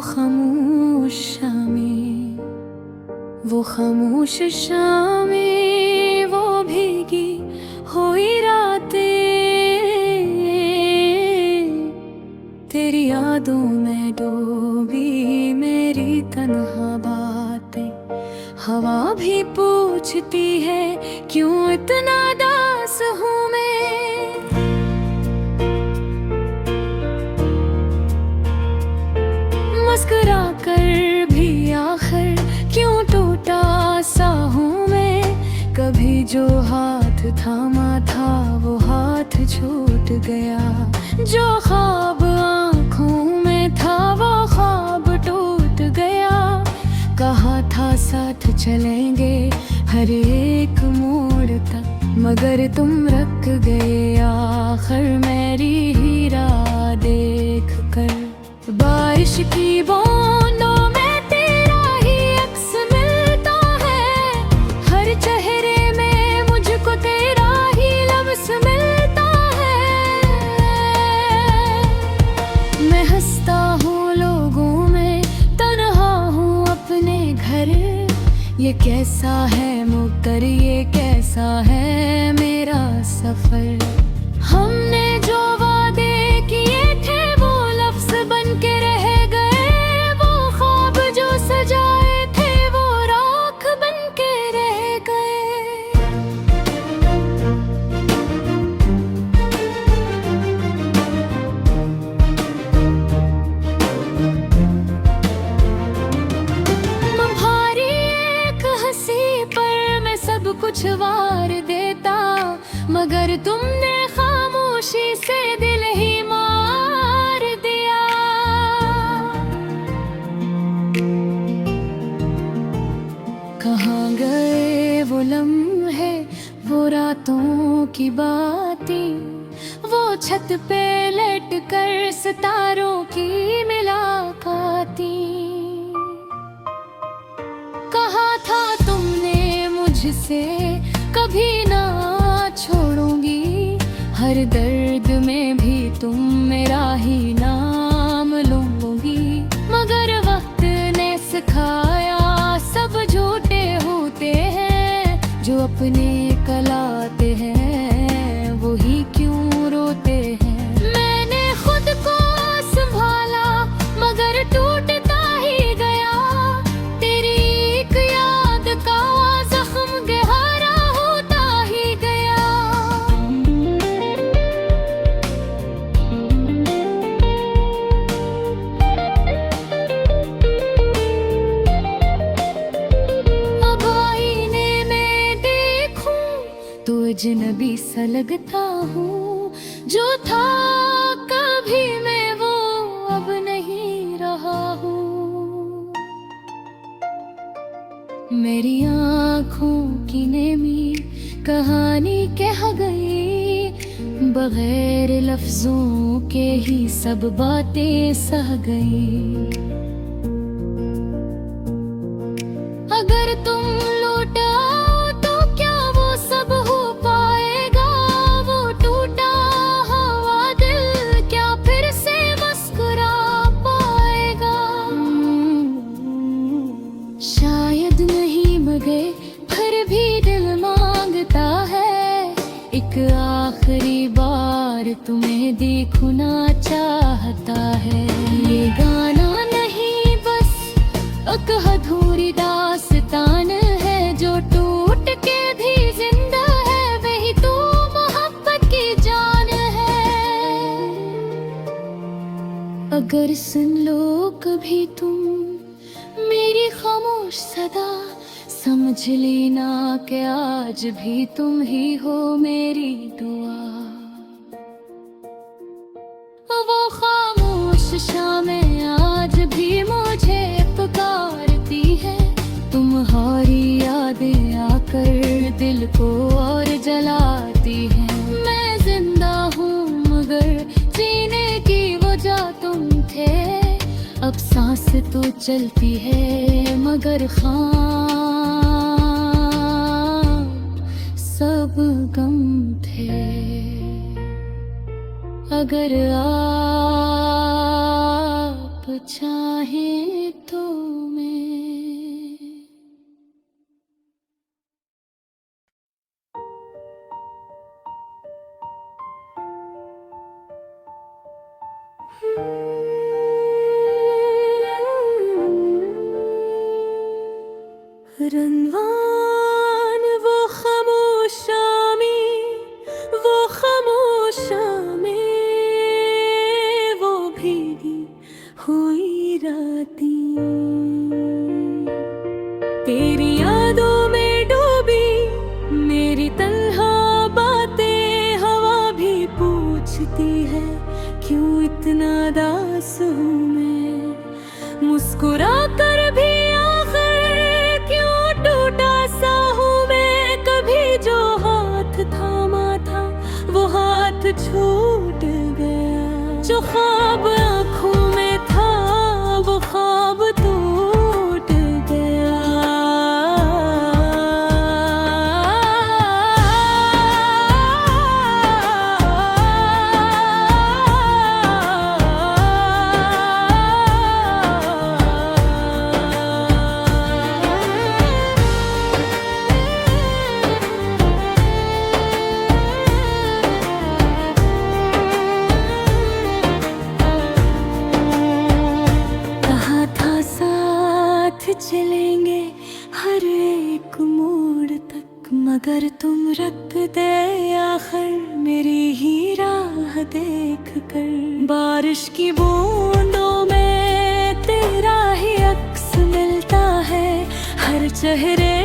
खामोश शामें, वो खामोश शामें, वो भीगी हुई रातें, तेरी यादों में डूबी मेरी तन्हा बातें। हवा भी पूछती है क्यों इतना दास हूँ मैं। मुस्कुरा कर भी आखिर क्यों टूटा सा हूँ मैं। कभी जो हाथ थामा था वो हाथ छूट गया, जो ख्वाब आँखों में था वो ख्वाब टूट गया। कहा था साथ चलेंगे हर एक मोड़ तक, मगर तुम रख गए आखिर मेरी ही राह देख कर। बारिश की बूंदों में तेरा ही अक्स मिलता है, हर चेहरे में मुझको तेरा ही लफ्ज़ मिलता है। मैं हंसता हूँ लोगों में, तन्हा हूँ अपने घर। ये कैसा है मुकर, ये कैसा है मेरा सफर। हमने जो वादे किए थे वो लफ्ज़ बन के रह गए, वो ख्वाब जो सजाए थे वो राख बन के रह गए। तुम्हारी एक हंसी पर मैं सब कुछ वार देता, मगर तुमने खामोशी से दिल ही मार दिया। कहाँ गए वो लम्हे, वो रातों की बातें, वो छत पे लेट कर सितारों की मुलाकातें। कहा था तुमने मुझसे कभी ना छोड़ूंगी, हर दर्द में भी तुम मेरा ही नाम लूंगी। मगर वक्त ने सिखाया सब झूठे होते हैं, जो अपने कलाते हैं वो ही क्यों रोते हैं। मैंने खुद को संभाला मगर टूटता ही गया, तेरी एक याद का जख्म गहरा होता ही गया। अब आईने में देखूं तो अजनबी सा लगता हूँ, जो था कभी मैं वो अब नहीं रहा हूँ। मेरी आँखों की नेमी कहानी कह गई, बगैर लफ्जों के ही सब बातें सह गई। अगर तुम लौट आओ तो क्या वो सब हो पाएगा, वो टूटा हुआ दिल क्या फिर से मुस्कुरा पाएगा। शायद नहीं मगर फिर भी दिल मांगता है, एक आखिरी बार तुम्हें देखना चाहता है। ये गाना नहीं बस एक अधूरी दास्तान है, जो टूट के भी जिंदा है वही तो मोहब्बत की जान है। अगर सुन लो कभी तुम मेरी खामोश सदा, समझ लेना कि आज भी तुम ही हो मेरी दुआ। वो खामोश शामें आज भी मुझे पुकारती है, तुम्हारी यादें आकर दिल को और जलाती हैं। मैं जिंदा हूँ मगर जीने की वजह तुम थे, अब सांस तो चलती है मगर सब गम थे। अगर आप चाहे तो मैं। रंगवान वो खामोशामी, वो खामोशामी, वो भीगी हुई रातें तेरी यादों में डूबी, मेरी तन्हा बातें हवा भी पूछती है क्यों इतना दास हूँ मैं। मुस्कुरा कर भी आखिर क्यों टूटा सा हूँ मैं। कभी जो हाथ थामा था वो हाथ छूट गया, जो ख्वाब आँखों में था वो ख्वाब टूट गया। चलेंगे हर एक मोड़ तक, मगर तुम रख दे आखिर मेरी ही राह देख कर। बारिश की बूंदों में तेरा ही अक्स मिलता है, हर चेहरे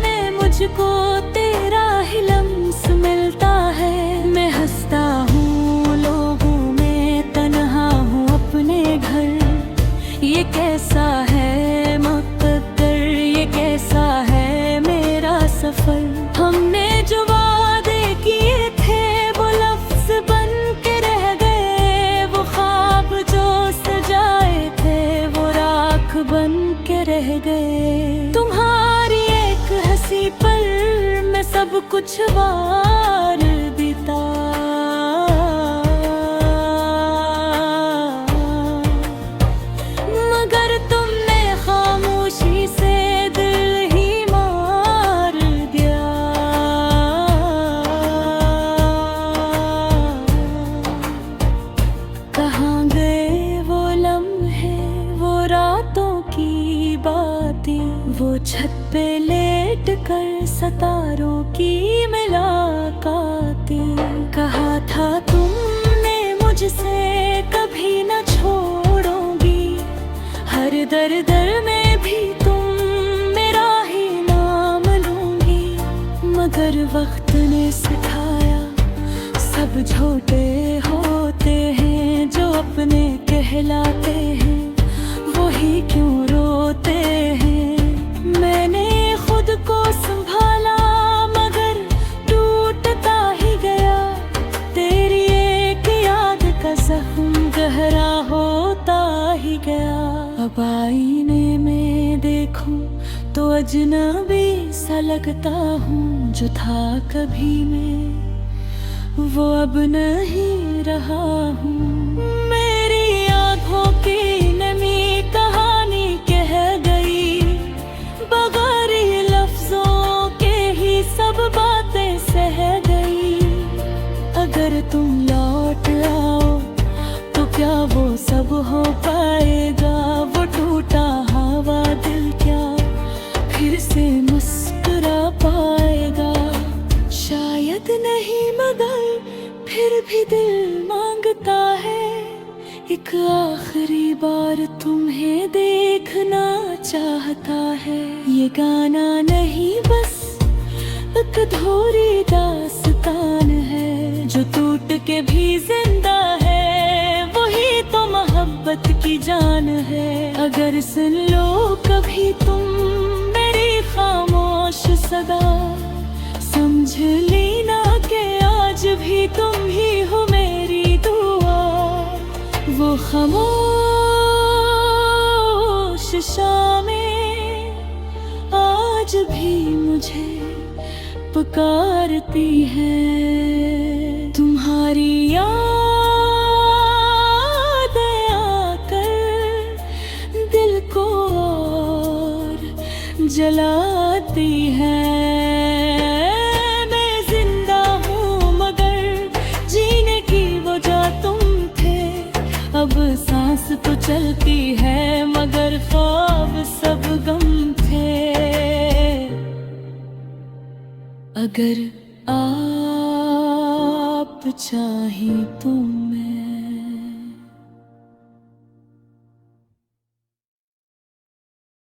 में मुझको तेरा ही लम्स मिलता है। मैं हंसता हूँ लोगों में, तन्हा हूँ अपने घर। ये कैसा है कैसा है मेरा सफर। हमने जो वादे किए थे वो लफ्ज बन के रह गए, वो ख्वाब जो सजाए थे वो राख बन के रह गए। तुम्हारी एक हंसी पर मैं सब कुछ वार देता, मगर तुमने खामोशी से वो छत पे लेट कर सितारों की मुलाकातें। कहा था तुमने मुझसे कभी न छोड़ोगी, हर दर दर में भी तुम मेरा ही नाम लूंगी। मगर वक्त ने सिखाया सब झूठे होते हैं, जो अपने कहलाते हैं वही क्यों रोते हैं। मैंने खुद को संभाला मगर टूटता ही गया, तेरी एक याद का जख्म गहरा होता ही गया। अब आईने में देखूं तो अजनबी सा लगता हूँ, जो था कभी मैं वो अब नहीं रहा हूँ। मेरी आँखों की नमी कहानी कह गई, बगैर लफ्जों के ही सब बातें सह गई। अगर तुम लौट आओ तो क्या वो सब हो पाएगा, वो टूटा हवा दिल क्या फिर से मुस्कुरा पाएगा। शायद नहीं मगर फिर भी दिल मांगता है, एक आखिरी बार तुम्हें देखना चाहता है। ये गाना नहीं बस एक अधूरी दास्तान है, जो टूट के भी जिंदा है वही तो मोहब्बत की जान है। अगर सुन लो कभी तुम मेरी खामोश सदा, समझ लेना कि आज भी तुम ही हो मेरी दुआ। वो खामोश शामें आज भी मुझे पुकारती है। तुम्हारी याद आकर जलाती है। मैं जिंदा हूँ मगर जीने की वजह तुम थे। अब सांस तो चलती है मगर ख्वाब सब गम थे। अगर आप चाहें तो मैं